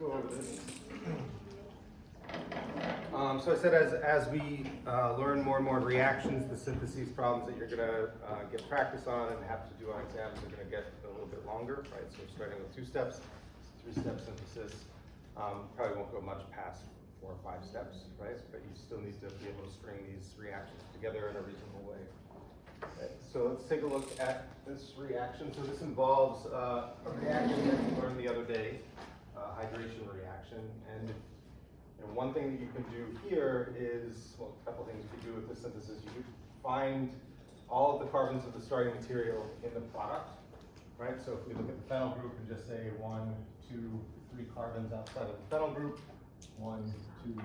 go over this. So I said as we learn more and more reactions, the synthesis problems that you're going to get practice on and have to do on exams are going to get a little bit longer, right? So we're starting with 2 steps, 3-step synthesis. Probably won't go much past 4 or 5 steps, right? But you still need to be able to string these reactions together in a reasonable way. Okay, so let's take a look at this reaction. So this involves a reaction that we learned the other day, hydration reaction. And one thing that you can do here is, well, a couple things you can do with this synthesis. You can find all of the carbons of the starting material in the product, right? So if we look at the phenyl group and just say 1, 2, 3 carbons outside of the phenyl group, 1, 2, 3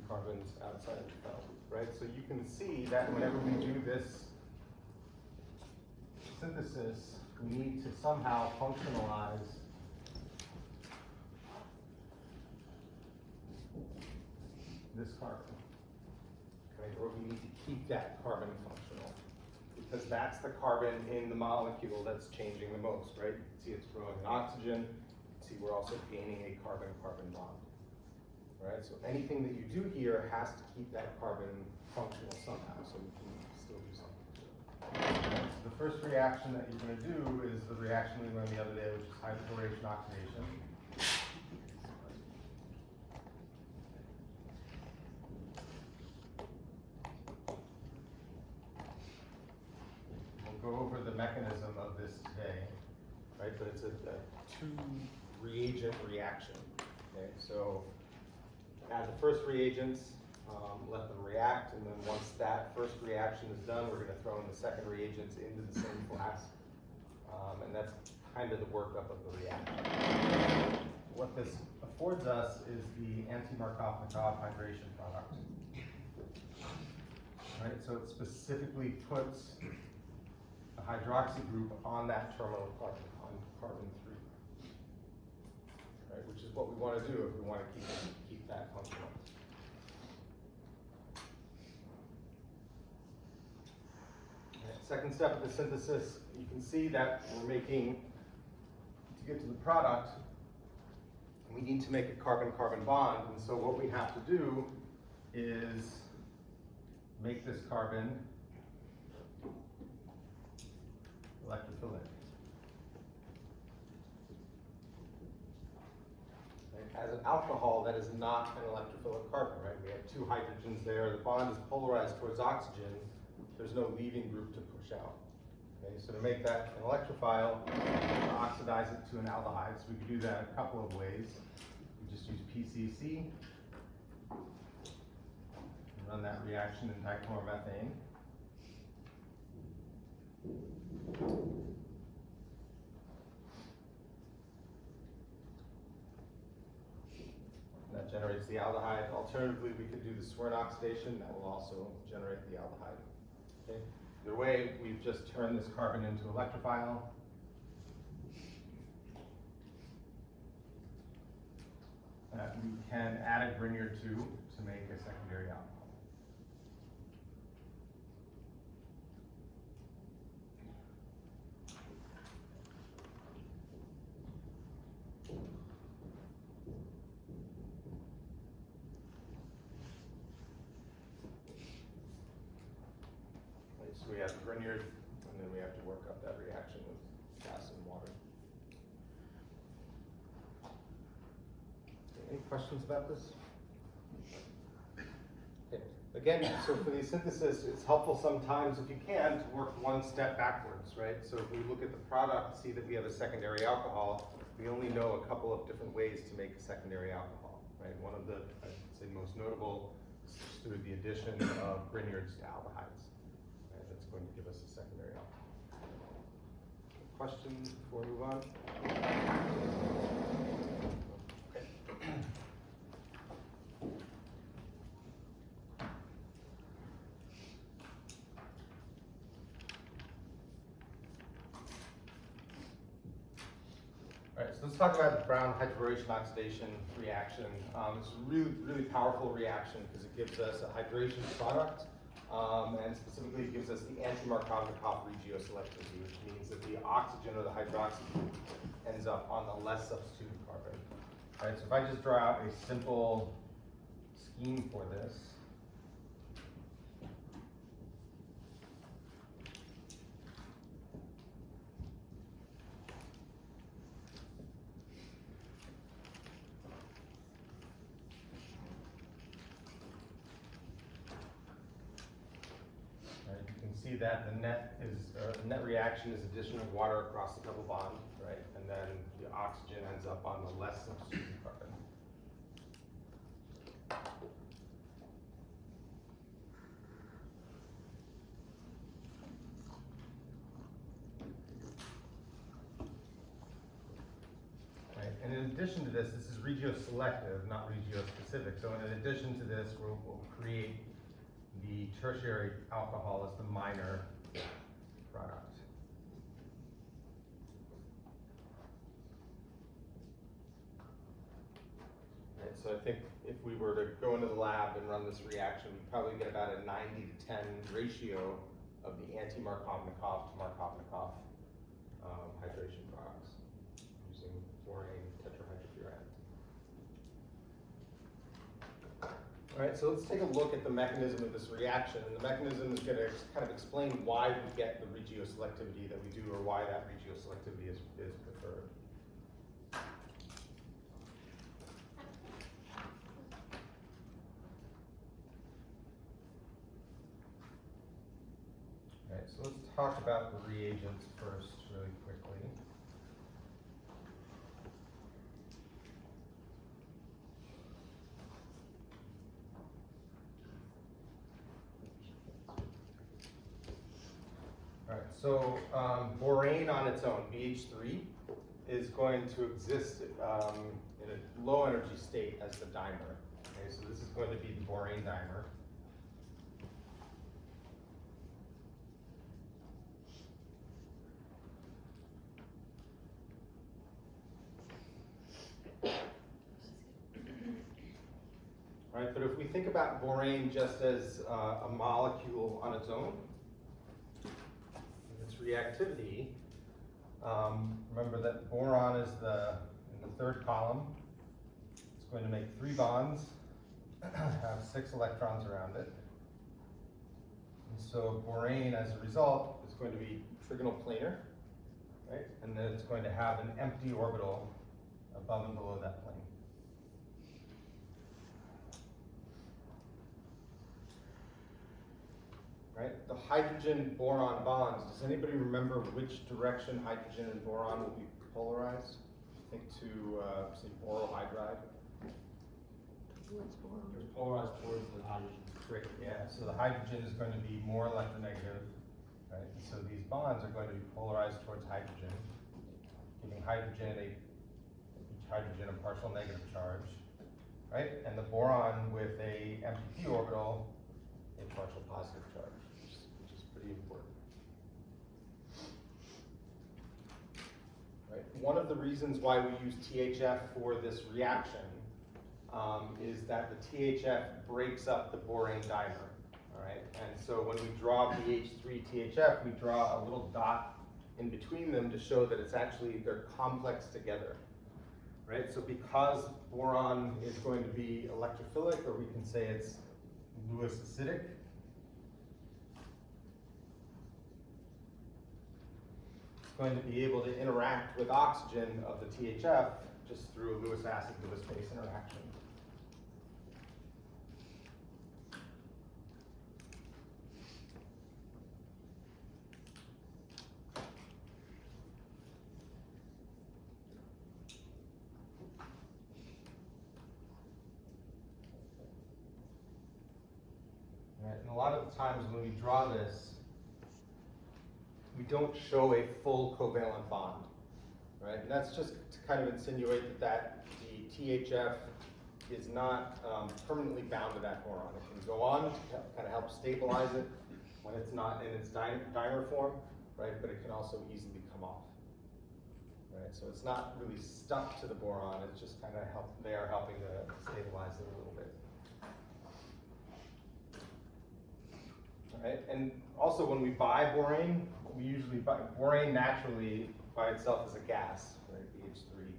carbons outside of the phenyl group, right? So you can see that whenever we do this synthesis, we need to somehow functionalize this carbon, okay? Or we need to keep that carbon functional, because that's the carbon in the molecule that's changing the most, right? You can see it's growing in oxygen. You can see we're also gaining a carbon-carbon bond, right? So anything that you do here has to keep that carbon functional somehow, so we can still do something to it. So the first reaction that you're going to do is the reaction we learned the other day, which is hydroboration-oxidation. Go over the mechanism of this today, right? But it's a 2-reagent reaction. Okay, so add the first reagents, let them react, and then once that first reaction is done, we're going to throw in the second reagents into the same flask, and that's kind of the workup of the reaction. What this affords us is the anti-Markovnikov hydration product. Right, so it specifically puts the hydroxy group on that terminal carbon, on carbon 3, right? Which is what we want to do if we want to keep that functional. Okay, second step of the synthesis, you can see that we're making, to get to the product, we need to make a carbon-carbon bond, and so what we have to do is make this carbon electrophilic. As an alcohol, that is not an electrophilic carbon, right? We have 2 hydrogens there. The bond is polarized towards oxygen. There's no leaving group to push out. Okay, so to make that an electrophile, to oxidize it to an aldehyde. So we can do that a couple of ways. We just use PCC. Run that reaction in dichloromethane. That generates the aldehyde. Alternatively, we could do the Swern oxidation. That will also generate the aldehyde. Okay. Either way, we've just turned this carbon into electrophile. We can add a Grignard to make a secondary alcohol. So we have the Grignard, and then we have to work up that reaction with gas and water. Any questions about this? Okay. Again, so for the synthesis, it's helpful sometimes, if you can, to work 1 step backwards, right? So if we look at the product, see that we have a secondary alcohol, we only know a couple of different ways to make a secondary alcohol, right? One of the, I'd say, most notable is through the addition of Grignards to aldehydes. That's going to give us a secondary alcohol. Questions before we move on? Okay. All right, so let's talk about the Brown hydroboration-oxidation reaction. It's a really, really powerful reaction because it gives us a hydration product. And specifically it gives us the anti-Markovnikov regioselectivity, which means that the oxygen or the hydroxy group ends up on the less substituted carbon. All right, so if I just draw out a simple scheme for this, see that the net reaction is addition of water across the double bond, right? And then the oxygen ends up on the less substituted carbon. Right? And in addition to this is regioselective, not regiospecific. So in addition to this, we'll create the tertiary alcohol as the minor product. Right, so I think if we were to go into the lab and run this reaction, we'd probably get about a 90-to-10 ratio of the anti-Markovnikov to Markovnikov hydration products using borane tetrahydrofuran. All right, so let's take a look at the mechanism of this reaction. And the mechanism is going to kind of explain why we get the regioselectivity that we do, or why that regioselectivity is preferred. All right, so let's talk about the reagents first really quickly. All right, so borane on its own, BH3, is going to exist in a low energy state as the dimer. Okay, so this is going to be the borane dimer. All right, but if we think about borane just as a molecule on its own, its reactivity, remember that boron is in the third column. It's going to make 3 bonds, have 6 electrons around it. And so borane, as a result, is going to be trigonal planar, right? And then it's going to have an empty orbital above and below that plane. Right? The hydrogen-boron bonds, does anybody remember which direction hydrogen and boron will be polarized? Think to, say, borohydride. Towards boron. It's polarized towards the hydrogen. Great, yeah, so the hydrogen is going to be more electronegative, right? And so these bonds are going to be polarized towards hydrogen, giving each hydrogen a partial negative charge, right? And the boron with a empty p orbital, a partial positive charge, which is pretty important. Right. One of the reasons why we use THF for this reaction is that the THF breaks up the borane dimer. All right, and so when we draw BH3 THF, we draw a little dot in between them to show that they're complex together. Right, so because boron is going to be electrophilic, or we can say it's Lewis acidic, it's going to be able to interact with oxygen of the THF just through a Lewis acid Lewis base interaction. And a lot of the times when we draw this, we don't show a full covalent bond, right? And that's just to kind of insinuate that the THF is not permanently bound to that boron. It can go on to kind of help stabilize it when it's not in its dimer form, right? But it can also easily come off, right? So it's not really stuck to the boron. It's just kind of they are helping to stabilize it a little bit. Right? And also when we buy borane, we usually buy borane naturally by itself as a gas, right? BH3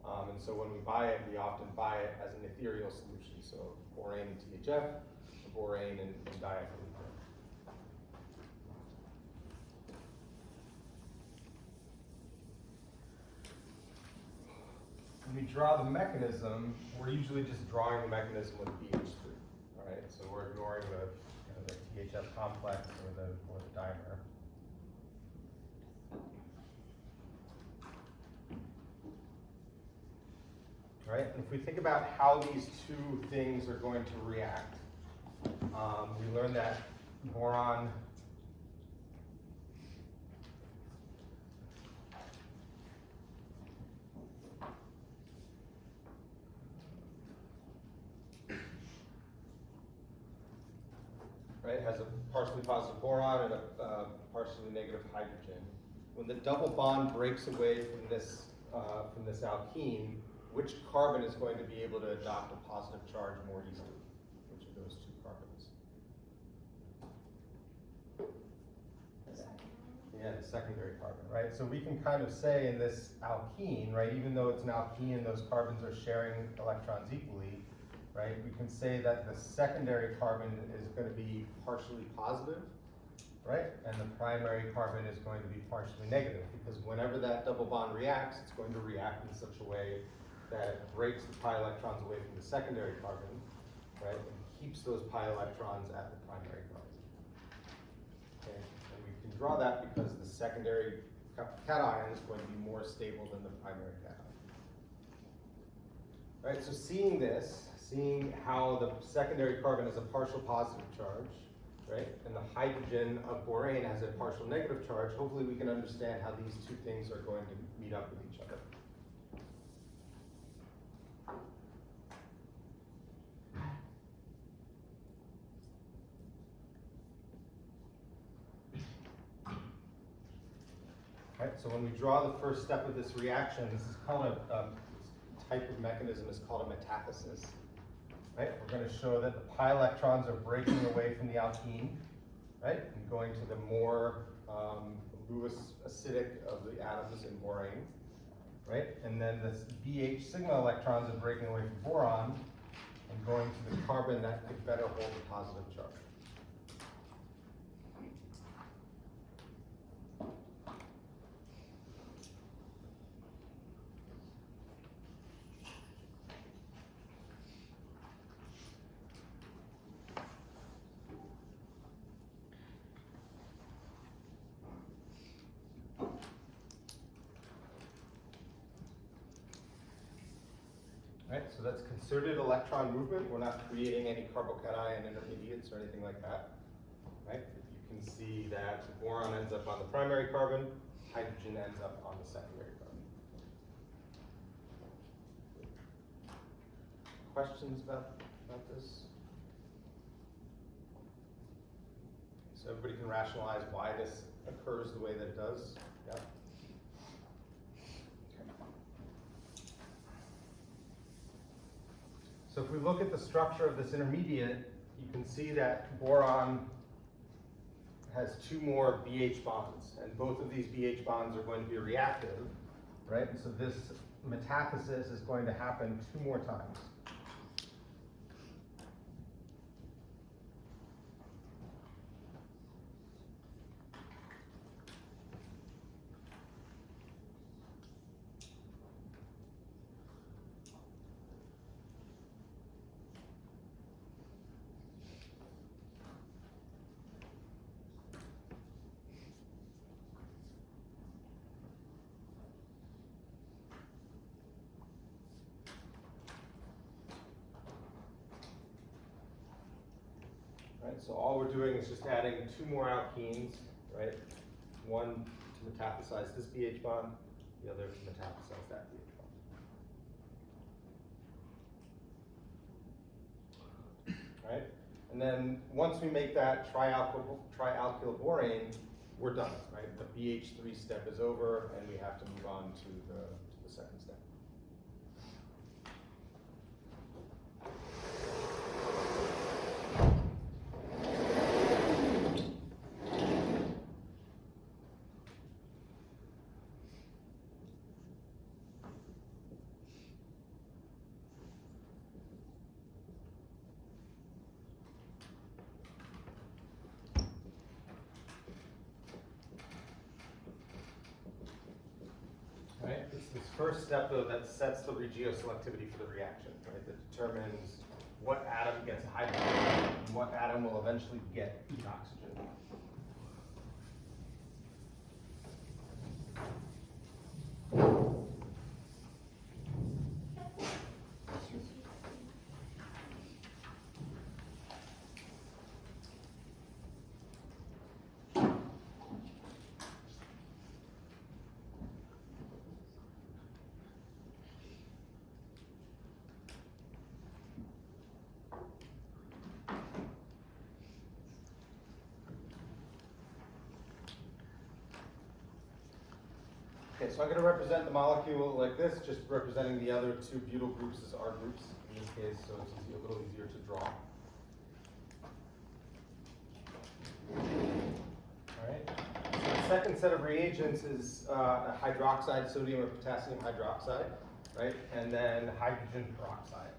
And so when we buy it, we often buy it as an ethereal solution. So borane and THF, borane and dialkylboranes. When we draw the mechanism, we're usually just drawing the mechanism with BH3. All right, so we're ignoring the THF complex or the dimer. Right, and if we think about how these two things are going to react, we learned that boron has a partially positive boron and a partially negative hydrogen. When the double bond breaks away from this alkene, which carbon is going to be able to adopt a positive charge more easily? Which of those two carbons? Yeah, the secondary carbon, right? So we can kind of say in this alkene, right, even though it's an alkene, those carbons are sharing electrons equally, right? We can say that the secondary carbon is going to be partially positive, right? And the primary carbon is going to be partially negative, because whenever that double bond reacts, it's going to react in such a way that it breaks the pi electrons away from the secondary carbon, right? And keeps those pi electrons at the primary carbon. Okay, and we can draw that because the secondary cation is going to be more stable than the primary cation. Right, so seeing this, seeing how the secondary carbon has a partial positive charge, right, and the hydrogen of borane has a partial negative charge, hopefully we can understand how these two things are going to meet up with each other. Right, so when we draw the first step of this reaction, this is called a type of mechanism is called a metathesis. Right, we're going to show that the pi electrons are breaking away from the alkene, right, and going to the more Lewis acidic of the atoms in borane, right, and then the BH sigma electrons are breaking away from boron and going to the carbon that could better hold a positive charge. Right, so that's concerted electron movement. We're not creating any carbocation intermediates or anything like that. Right, you can see that the boron ends up on the primary carbon, hydrogen ends up on the secondary carbon. Questions about this? So everybody can rationalize why this occurs the way that it does? Yeah. So if we look at the structure of this intermediate, you can see that boron has two more BH bonds, and both of these BH bonds are going to be reactive, right? And so this metathesis is going to happen two more times. Right, so all we're doing is just adding two more alkenes, right? One to metathesize this BH bond, the other to metathesize that BH bond. Right? And then once we make that trialkylborane, we're done, right? The BH3 step is over and we have to move on to the second step. first step though that sets the regioselectivity for the reaction, right? That determines what atom gets hydrogen and what atom will eventually get oxygen. Okay, so I'm going to represent the molecule like this, just representing the other two butyl groups as R groups in this case, so it's a little easier to draw. Alright, so the second set of reagents is a hydroxide, sodium or potassium hydroxide, right? And then hydrogen peroxide.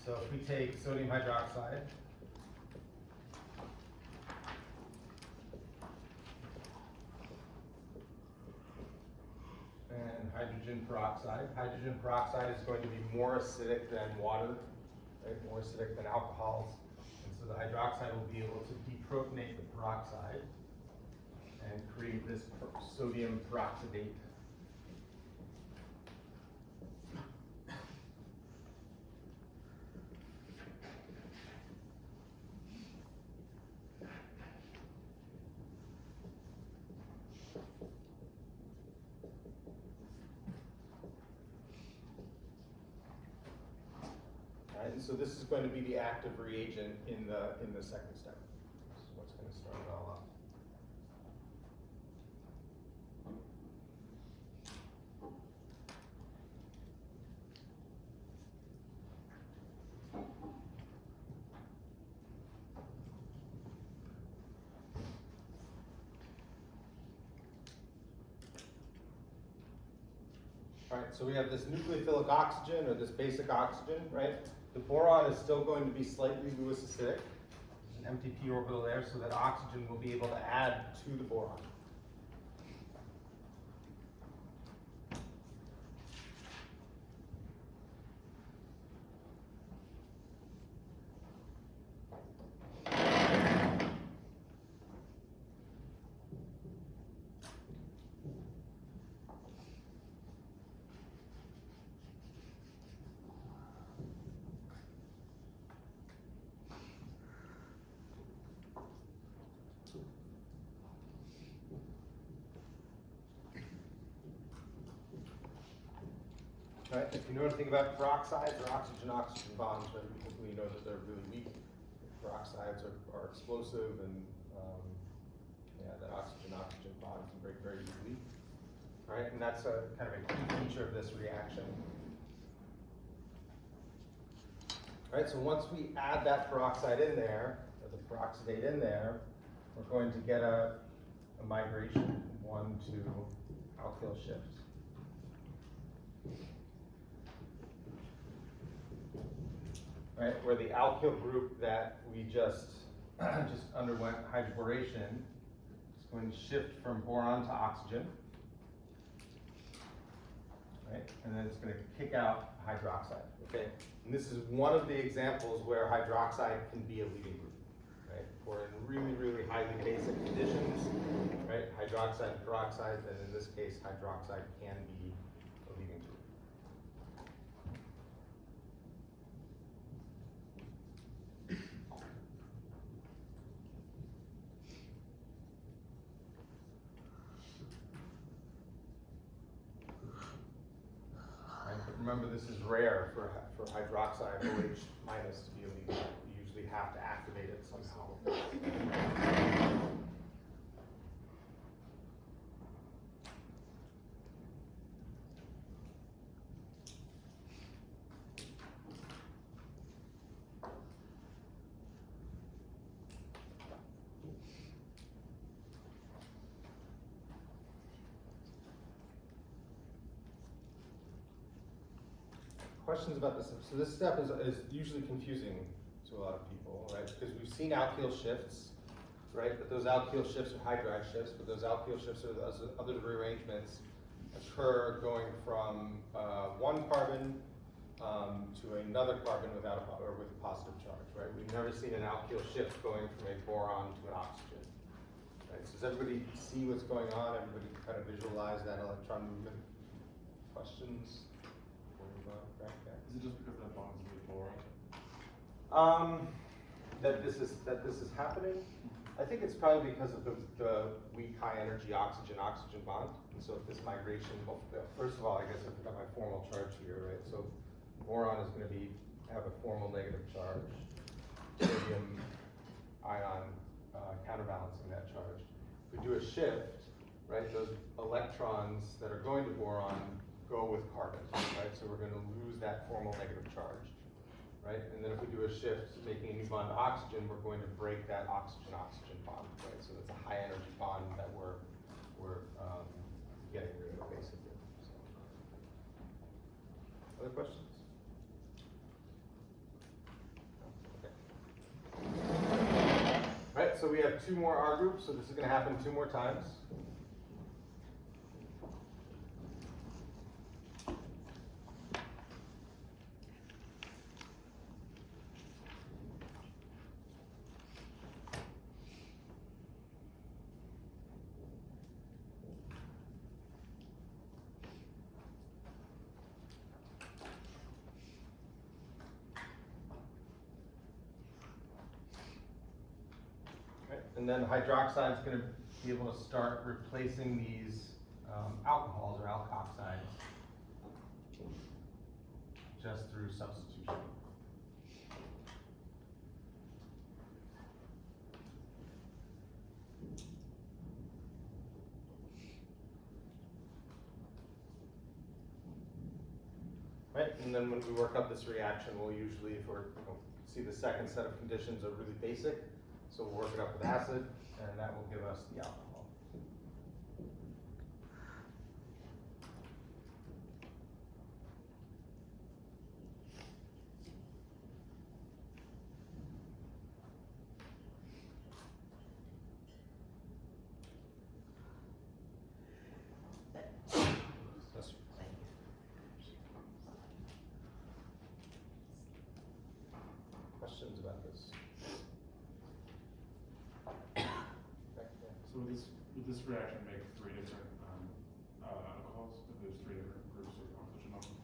So if we take sodium hydroxide, and hydrogen peroxide. Hydrogen peroxide is going to be more acidic than water, right? More acidic than alcohols. And so the hydroxide will be able to deprotonate the peroxide and create this sodium peroxidate. And so this is going to be the active reagent in the second step. This is what's going to start it all up. All right, so we have this nucleophilic oxygen, or this basic oxygen, right? The boron is still going to be slightly Lewis acidic. There's an empty p orbital there, so that oxygen will be able to add to the boron. Right, if you know anything about peroxides or oxygen-oxygen bonds, right, we know that they're really weak. Peroxides are explosive, and yeah, that oxygen-oxygen bond can break very easily. All right, and that's a kind of a key feature of this reaction. All right, so once we add that peroxide in there, or the peroxidate in there, we're going to get a migration, 1 to alkyl shifts. Right, where the alkyl group that we just underwent hydroboration is going to shift from boron to oxygen, right? And then it's going to kick out hydroxide. Okay, and this is one of the examples where hydroxide can be a leading group, right? Or in really, really highly basic conditions, right? Hydroxide and peroxide, and in this case, hydroxide can be a leading group. Remember, this is rare for hydroxide OH minus to be a leading. You usually have to activate it somehow. Questions about this? So this step is usually confusing to a lot of people, right? Because we've seen alkyl shifts, right? But those alkyl shifts are hydride shifts, but those alkyl shifts are those other rearrangements occur going from one carbon to another carbon without or with a positive charge, right? We've never seen an alkyl shift going from a boron to an oxygen. Right? So does everybody see what's going on? Everybody kind of visualize that electron movement? Questions? Is it just because that bond is with boron? That this is happening? I think it's probably because of the weak high energy oxygen bond. And so if this migration, well, first of all, I guess I forgot my formal charge here, right? So boron is going to have a formal negative charge. Sodium ion counterbalancing that charge. If we do a shift, right, those electrons that are going to boron go with carbon, right? So we're going to lose that formal negative charge, right? And then if we do a shift, making a new bond to oxygen, we're going to break that oxygen-oxygen bond, right? So that's a high energy bond that we're getting rid of, basically. So. Other questions? All right, so we have 2 more R groups, so this is going to happen 2 more times. And then hydroxide is going to be able to start replacing these alcohols or alkoxides just through substitution. Right, and then when we work up this reaction, we'll usually, if we're see the second set of conditions are really basic, so we'll work it up with acid, and that will give us the alcohol. Questions about this? So would this reaction make 3 different alcohols if there's 3 different groups of oxygen atoms?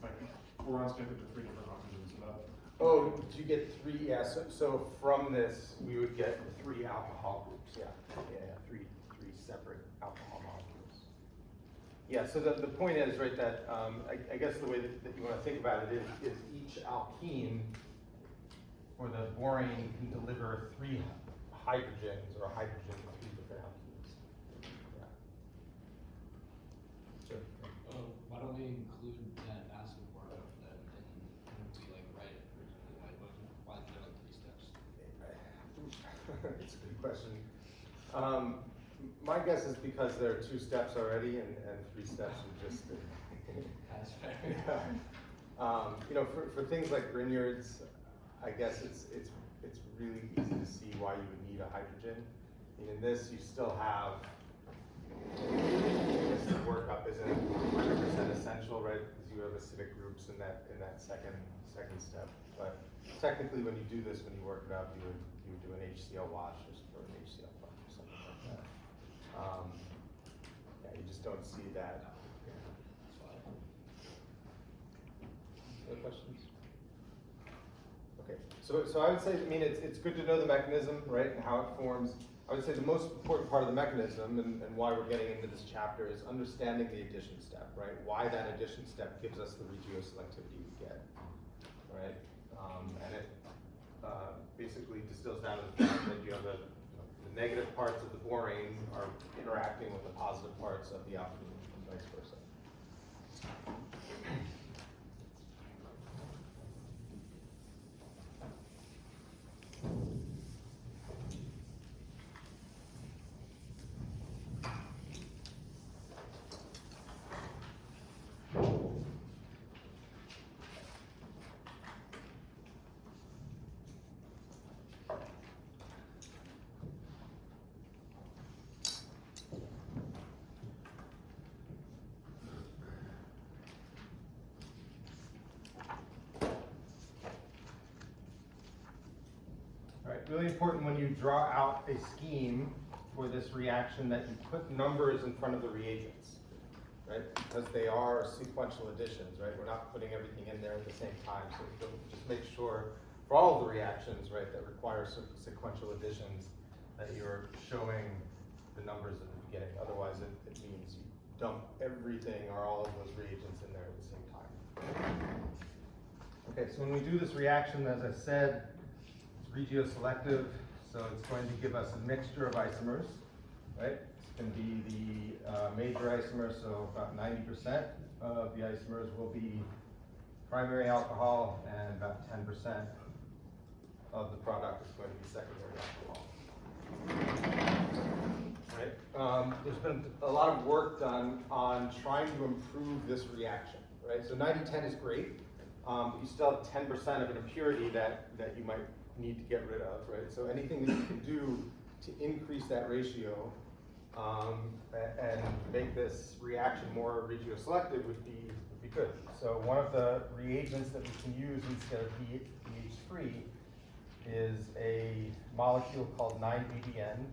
Like borons connected to 3 different oxygens, so that. Oh, you get 3, yeah, so from this, we would get 3 alcohol groups, yeah, 3 separate alcohol molecules. Yeah, so the point is, right, that I guess the way that you want to think about it is each alkene or the borane can deliver 3 hydrogens or a hydrogen to 3 different alkenes. Yeah. Sure. Why don't we include that acid part of that and we like write it originally? Why is there like 3 steps? It's a good question. My guess is because there are 2 steps already, and 3 steps would just. That's fair. Yeah. You know, for things like Grignards, I guess it's really easy to see why you would need a hydrogen. And in this, you still have. I guess the workup isn't 100% essential, right? Because you have acidic groups in that second step. But technically, when you do this, when you work it up, you would do an HCl wash or an HCl plus or something like that. Yeah, you just don't see that. Other questions? Okay, so I would say, I mean, it's good to know the mechanism, right, and how it forms. I would say the most important part of the mechanism and why we're getting into this chapter is understanding the addition step, right? Why that addition step gives us the regioselectivity we get, right? And it basically distills down to the fact that you have the negative parts of the borane are interacting with the positive parts of the alkene, and vice versa. All right, really important when you draw out a scheme for this reaction that you put numbers in front of the reagents, right? Because they are sequential additions, right? We're not putting everything in there at the same time, so just make sure for all of the reactions, right, that require sequential additions, that you're showing the numbers at the beginning. Otherwise, it means you dump everything or all of those reagents in there at the same time. Okay, so when we do this reaction, as I said, it's regioselective, so it's going to give us a mixture of isomers, right? It's going to be the major isomer, so about 90% of the isomers will be primary alcohol, and about 10% of the product is going to be secondary alcohol. Right? There's been a lot of work done on trying to improve this reaction, right? So 90-10 is great, but you still have 10% of an impurity that you might need to get rid of, right? So anything that you can do to increase that ratio and make this reaction more regioselective would be good. So one of the reagents that we can use instead of BH3 is a molecule called 9-BDN.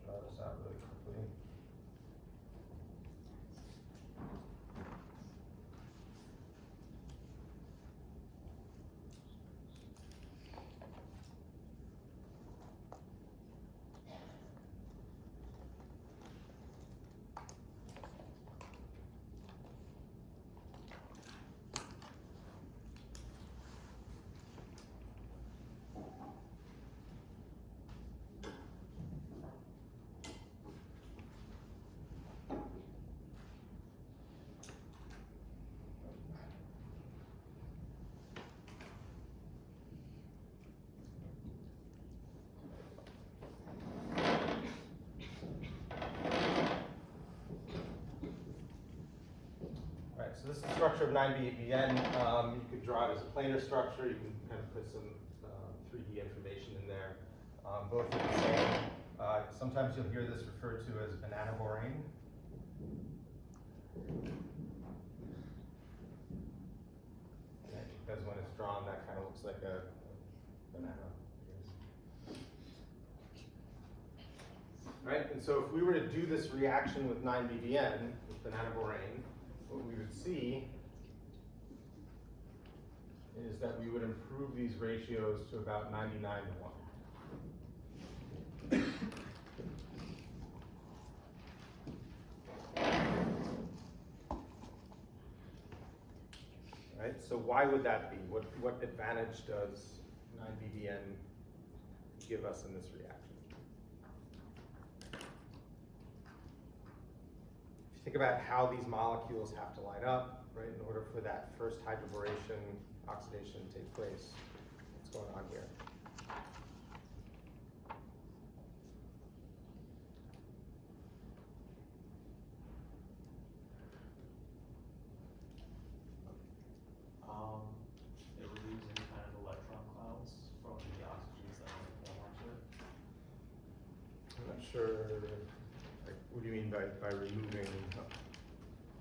Draw this out really quickly. So this is the structure of 9-BDN. You could draw it as a planar structure. You can kind of put some 3D information in there. Both are the same. Sometimes you'll hear this referred to as banana borane. Okay, because when it's drawn, that kind of looks like a banana. Right, and so if we were to do this reaction with 9-BDN, with banana borane, what we would see is that we would improve these ratios to about 99-1. Right, so why would that be? What advantage does 9-BDN give us in this reaction? Think about how these molecules have to line up, right, in order for that first hydroboration-oxidation to take place. What's going on here? It removes any kind of electron clouds from the oxygens that might form onto it. I'm not sure, like, what do you mean by removing?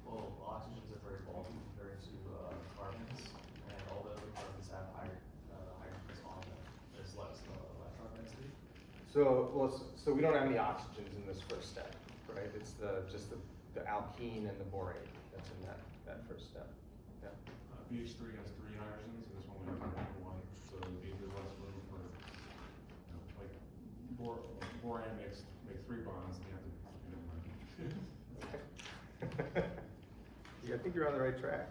Well, oxygens are very bulky compared to carbons, and although the carbons have hydrogens on them, there's less electron density. So we don't have any oxygens in this first step, right? It's just the alkene and the borane that's in that first step. Yeah. BH3 has 3 hydrogens, and this one would have only 1, so there's less room for, like, borane makes 3 bonds, and you have to, Yeah, I think you're on the right track.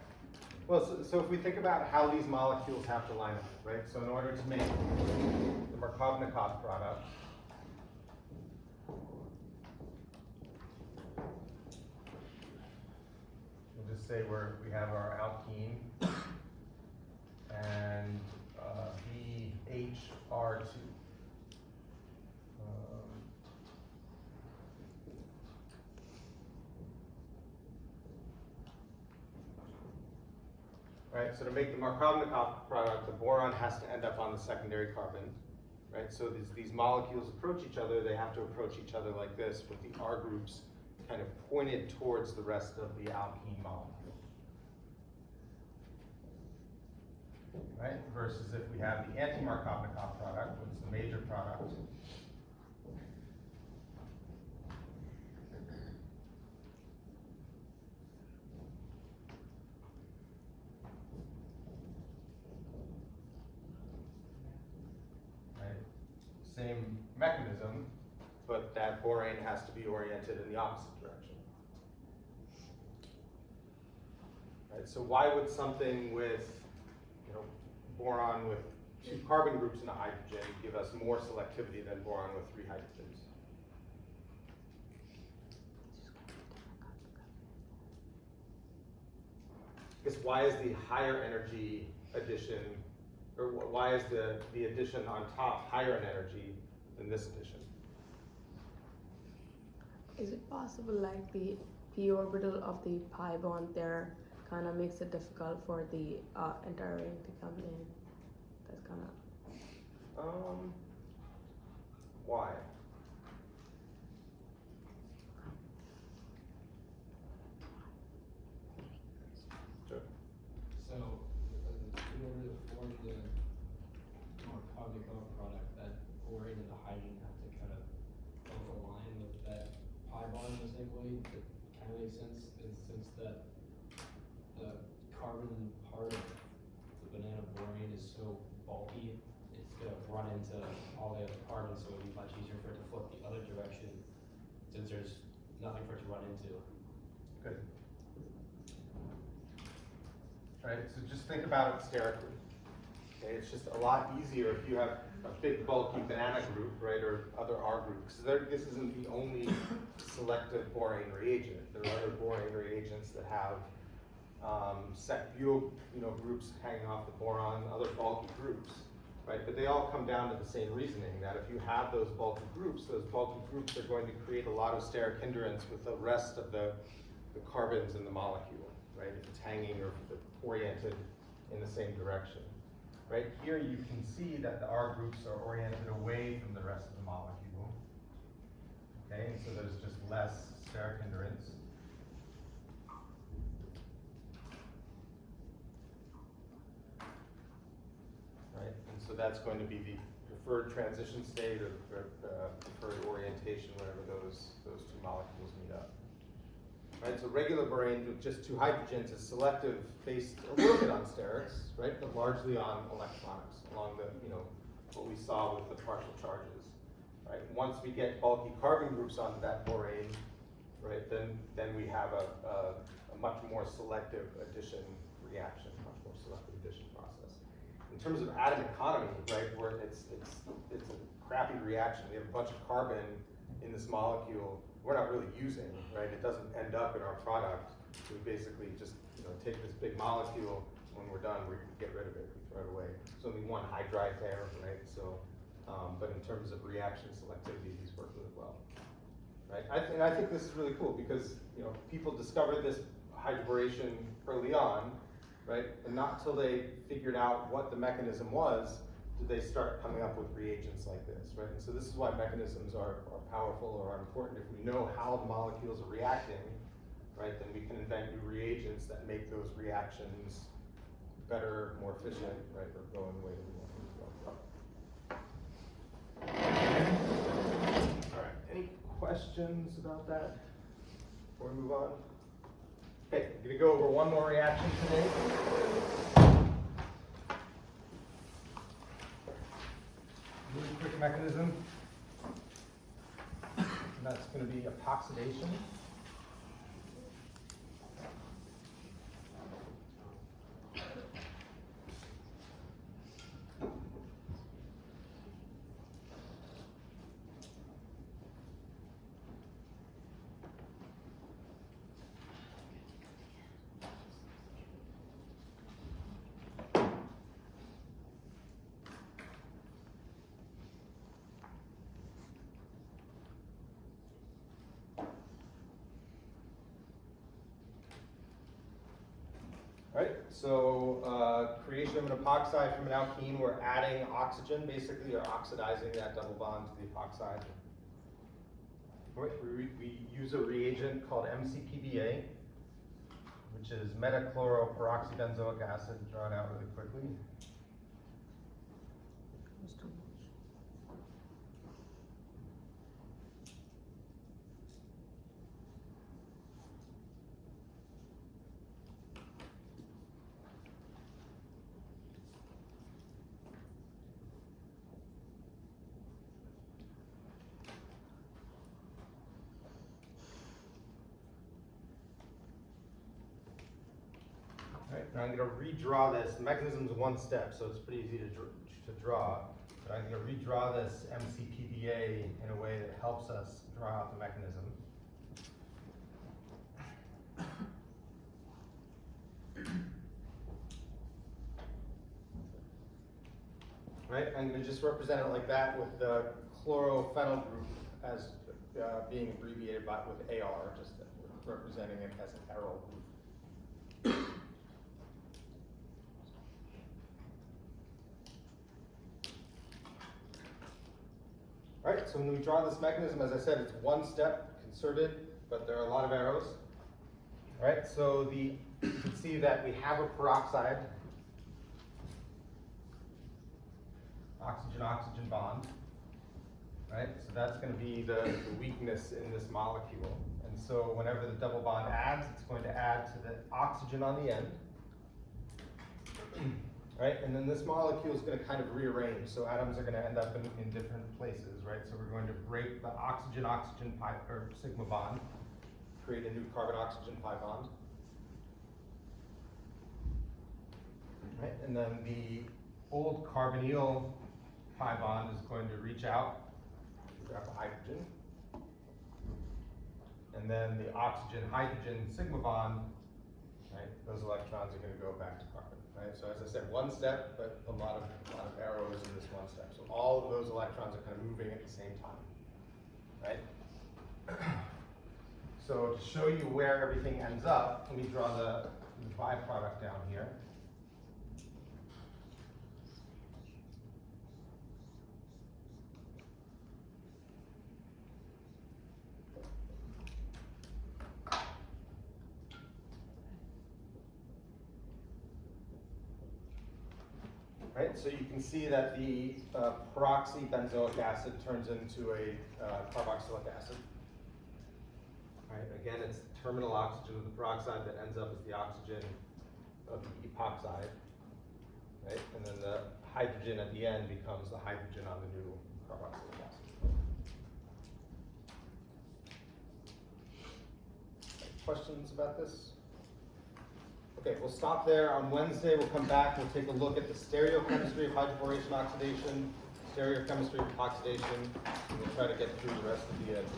Well, so if we think about how these molecules have to line up, right? So in order to make the Markovnikov product, we'll just say we have our alkene and BHR2. right? So to make the Markovnikov product, the boron has to end up on the secondary carbon, right? So these molecules approach each other, they have to approach each other like this, with the R groups kind of pointed towards the rest of the alkene molecule. Right? Versus if we have the anti-Markovnikov product, which is the major product. Right? Same mechanism, but that borane has to be oriented in the opposite direction. Right? So why would something with, you know, boron with 2 carbon groups and a hydrogen give us more selectivity than boron with 3 hydrogens? I guess why is the higher energy addition, or why is the addition on top higher in energy than this addition? Is it possible like the p orbital of the pi bond there kind of makes it difficult for the entire ring to come in? That's kind of. Why? Sure. So, in order to form the Markovnikov product, that borane and the hydrogen have to kind of both align with that pi bond in the same way. That kind of makes sense in the sense that the carbon part of the banana borane is so bulky, it's gonna run into all the other carbons, so it'd be much easier for it to flip the other direction since there's nothing for it to run into. Good. Right, so just think about it sterically. Okay, it's just a lot easier if you have a big bulky banana group, right, or other R groups. This isn't the only selective borane reagent. There are other borane reagents that have set butyl, groups hanging off the boron, other bulky groups, right? But they all come down to the same reasoning, that if you have those bulky groups are going to create a lot of steric hindrance with the rest of the carbons in the molecule, right? If it's hanging or if it's oriented in the same direction, right? Here you can see that the R groups are oriented away from the rest of the molecule, okay? And so there's just less steric hindrance. Right, and so that's going to be the preferred transition state or preferred orientation whenever those 2 molecules meet up. Right, so regular borane with just 2 hydrogens is selective based a little bit on sterics, right, but largely on electronics along the, what we saw with the partial charges. Right, once we get bulky carbon groups onto that borane, right, then we have a much more selective addition reaction, much more selective addition process. In terms of atom economy, right, where it's a crappy reaction. We have a bunch of carbon in this molecule we're not really using, right? It doesn't end up in our product. We basically just take this big molecule. When we're done, we get rid of it. We throw it away. There's only 1 hydride there, right? So, but in terms of reaction selectivity, these work really well, right? I think this is really cool because people discovered this hydroboration early on, right? And not till they figured out what the mechanism was did they start coming up with reagents like this, right? And so this is why mechanisms are powerful or are important. If we know how the molecules are reacting, right, then we can invent new reagents that make those reactions better, more efficient, right, or go in the way that we want them to go. All right, any questions about that before we move on? Okay, I'm gonna go over one more reaction today. Really quick mechanism. And that's going to be epoxidation. so creation of an epoxide from an alkene, we're adding oxygen basically, or oxidizing that double bond to the epoxide. Right, we use a reagent called MCPBA, which is metachloroperoxybenzoic acid, drawn out really quickly. Right, now I'm going to redraw this. The mechanism's one step, so it's pretty easy to draw. But I'm going to redraw this MCPBA in a way that helps us draw out the mechanism. Right, I'm going to just represent it like that with the chlorophenyl group as being abbreviated with AR, just representing it as an aryl group. All right, so when we draw this mechanism, as I said, it's one step, concerted, but there are a lot of arrows. All right, so you can see that we have a peroxide, oxygen-oxygen bond. Right, so that's going to be the weakness in this molecule. And so whenever the double bond adds, it's going to add to the oxygen on the end. Right, and then this molecule is going to kind of rearrange, so atoms are going to end up in different places, right? So we're going to break the oxygen-oxygen pi, or sigma bond, create a new carbon-oxygen pi bond. Right, and then the old carbonyl pi bond is going to reach out, grab a hydrogen, and then the oxygen-hydrogen sigma bond, right? Those electrons are going to go back to carbon. Right? So as I said, one step, but a lot of arrows in this one step. So all of those electrons are kind of moving at the same time, right? So to show you where everything ends up, let me draw the byproduct down here. Right, so you can see that the peroxybenzoic acid turns into a carboxylic acid. Right, again, it's the terminal oxygen of the peroxide that ends up as the oxygen of the epoxide. Right, and then the hydrogen at the end becomes the hydrogen on the new carboxylic acid. Questions about this? Okay, we'll stop there. On Wednesday, we'll come back. We'll take a look at the stereochemistry of hydroboration-oxidation, stereochemistry of epoxidation, and we'll try to get through the rest of the edition.